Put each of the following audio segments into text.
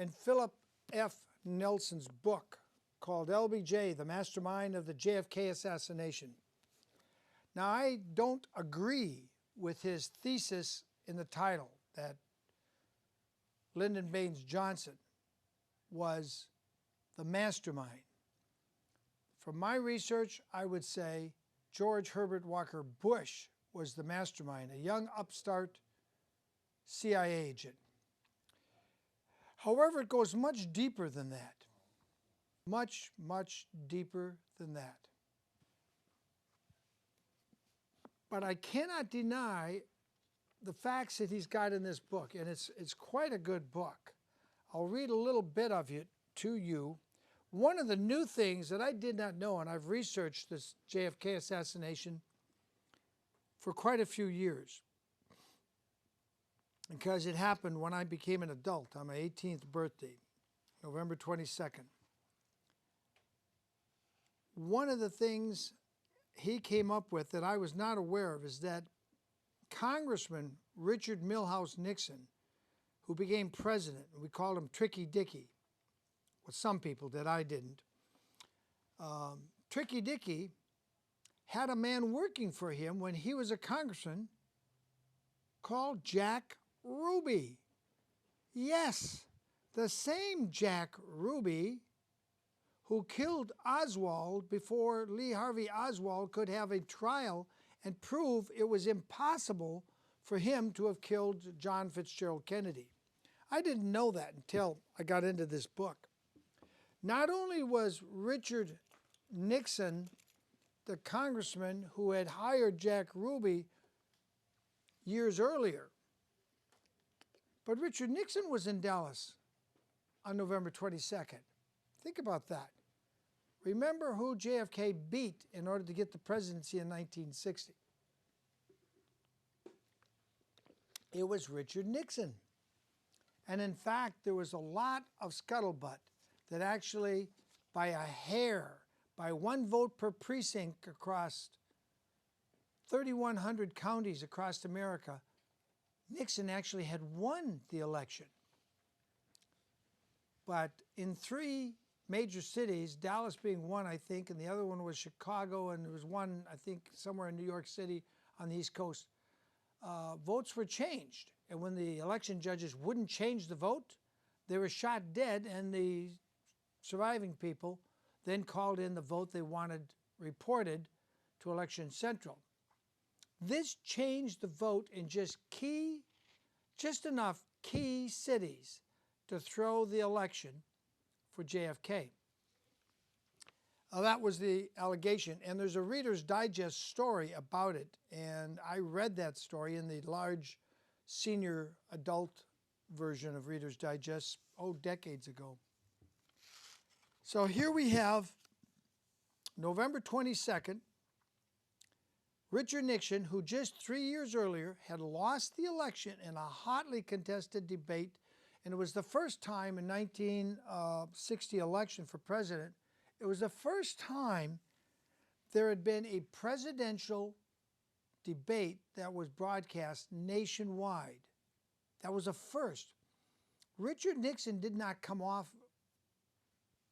in Philip F. Nelson's book called LBJ, the Mastermind of the JFK Assassination. Now, I don't agree with his thesis in the title that Lyndon Baines Johnson was the mastermind. From my research, I would say George Herbert Walker Bush was the mastermind, a young upstart CIA agent. However, it goes much deeper than that. Much, much deeper than that. But I cannot deny the facts that he's got in this book, and it's quite a good book. I'll read a little bit of it to you. One of the new things that I did not know, and I've researched this JFK assassination for quite a few years, because it happened when I became an adult on my 18th birthday, November 22nd. One of the things he came up with that I was not aware of is that Congressman Richard Milhouse Nixon, who became president, we called him Tricky Dicky. Well, some people did, I didn't. Tricky Dicky had a man working for him when he was a congressman called Jack Ruby. Yes, the same Jack Ruby who killed Oswald before Lee Harvey Oswald could have a trial and prove it was impossible for him to have killed John Fitzgerald Kennedy. I didn't know that until I got into this book. Not only was Richard Nixon the congressman who had hired Jack Ruby years earlier, but Richard Nixon was in Dallas on November 22nd. Think about that. Remember who JFK beat in order to get the presidency in 1960. It was Richard Nixon. And in fact, there was a lot of scuttlebutt that actually, by a hair, by one vote per precinct across 3,100 counties across America, Nixon actually had won the election. But in 3 major cities, Dallas being one, I think, and the other one was Chicago, and there was one, I think, somewhere in New York City on the East Coast, votes were changed. And when the election judges wouldn't change the vote, they were shot dead, and the surviving people then called in the vote they wanted reported to Election Central. This changed the vote in just enough key cities to throw the election for JFK. That was the allegation, and there's a Reader's Digest story about it, and I read that story in the large senior adult version of Reader's Digest, decades ago. So here we have November 22nd, Richard Nixon, who just 3 years earlier had lost the election in a hotly contested debate, and it was the first time in 1960 election for president, it was the first time there had been a presidential debate that was broadcast nationwide. That was a first. Richard Nixon did not come off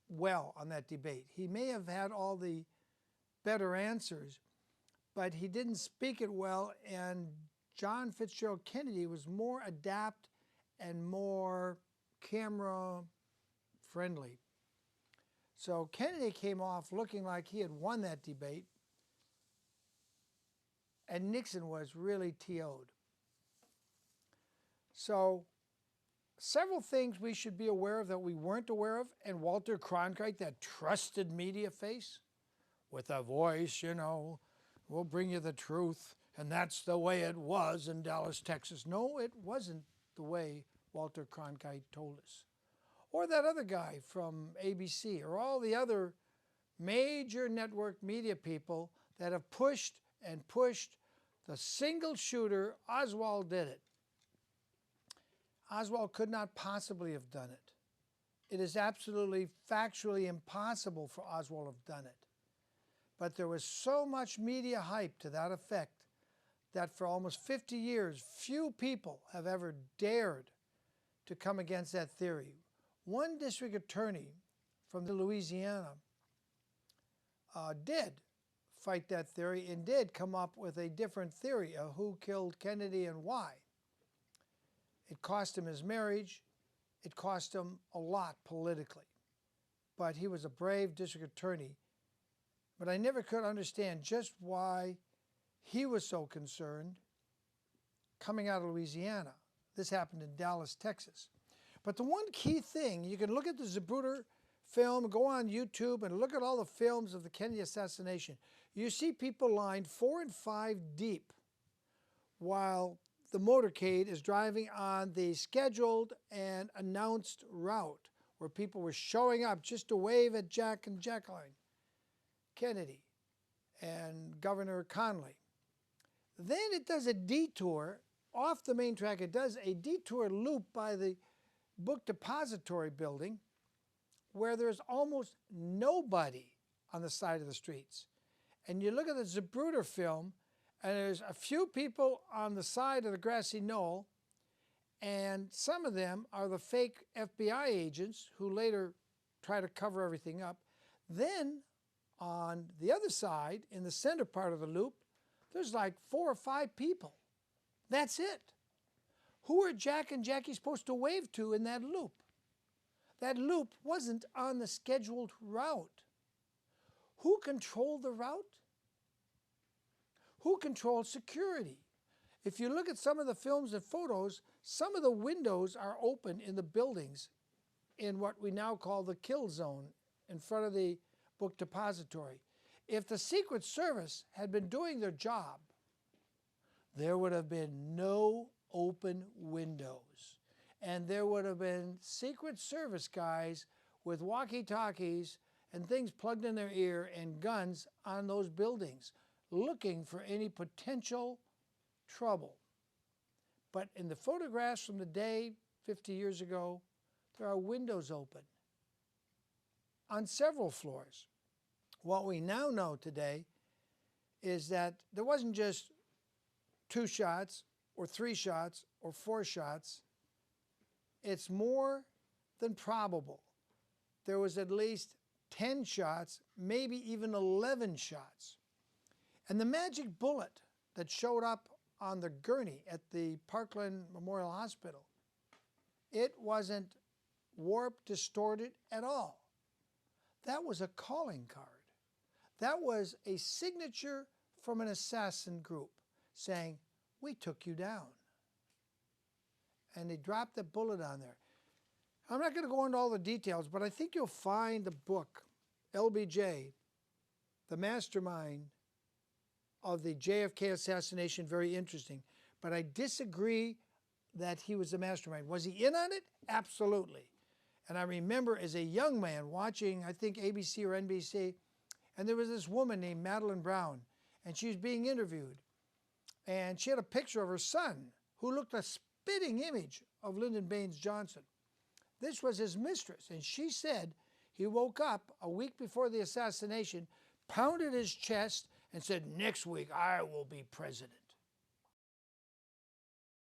well on that debate. He may have had all the better answers, but he didn't speak it well, and John Fitzgerald Kennedy was more adept and more camera friendly. So Kennedy came off looking like he had won that debate, and Nixon was really TO'd. So several things we should be aware of that we weren't aware of, and Walter Cronkite, that trusted media face, with a voice, we'll bring you the truth, and that's the way it was in Dallas, Texas. No, it wasn't the way Walter Cronkite told us. Or that other guy from ABC, or all the other major network media people that have pushed and pushed the single shooter. Oswald did it. Oswald could not possibly have done it. It is absolutely factually impossible for Oswald to have done it. But there was so much media hype to that effect that for almost 50 years, few people have ever dared to come against that theory. One district attorney from Louisiana did fight that theory and did come up with a different theory of who killed Kennedy and why. It cost him his marriage. It cost him a lot politically. But he was a brave district attorney. But I never could understand just why he was so concerned coming out of Louisiana. This happened in Dallas, Texas. But the one key thing, you can look at the Zapruder film, go on YouTube and look at all the films of the Kennedy assassination. You see people lined 4 and 5 deep while the motorcade is driving on the scheduled and announced route where people were showing up just to wave at Jack and Jacqueline Kennedy and Governor Conley. Then it does a detour off the main track. It does a detour loop by the book depository building where there's almost nobody on the side of the streets. And you look at the Zapruder film, and there's a few people on the side of the grassy knoll, and some of them are the fake FBI agents who later try to cover everything up. Then on the other side, in the center part of the loop, there's like 4 or 5 people. That's it. Who are Jack and Jackie supposed to wave to in that loop? That loop wasn't on the scheduled route. Who controlled the route? Who controlled security? If you look at some of the films and photos, some of the windows are open in the buildings in what we now call the kill zone in front of the book depository. If the Secret Service had been doing their job, there would have been no open windows. And there would have been Secret Service guys with walkie-talkies and things plugged in their ear and guns on those buildings, looking for any potential trouble. But in the photographs from the day 50 years ago, there are windows open on several floors. What we now know today is that there wasn't just 2 shots or 3 shots or 4 shots. It's more than probable. There was at least 10 shots, maybe even 11 shots. And the magic bullet that showed up on the gurney at the Parkland Memorial Hospital, it wasn't warped, distorted at all. That was a calling card. That was a signature from an assassin group saying, "We took you down." And they dropped the bullet on there. I'm not going to go into all the details, but I think you'll find the book, LBJ, The Mastermind of the JFK Assassination, very interesting. But I disagree that he was the mastermind. Was he in on it? Absolutely. And I remember as a young man watching, I think ABC or NBC, and there was this woman named Madeline Brown, and she was being interviewed. And she had a picture of her son, who looked a spitting image of Lyndon Baines Johnson. This was his mistress, and she said he woke up a week before the assassination, pounded his chest, and said, "Next week I will be president."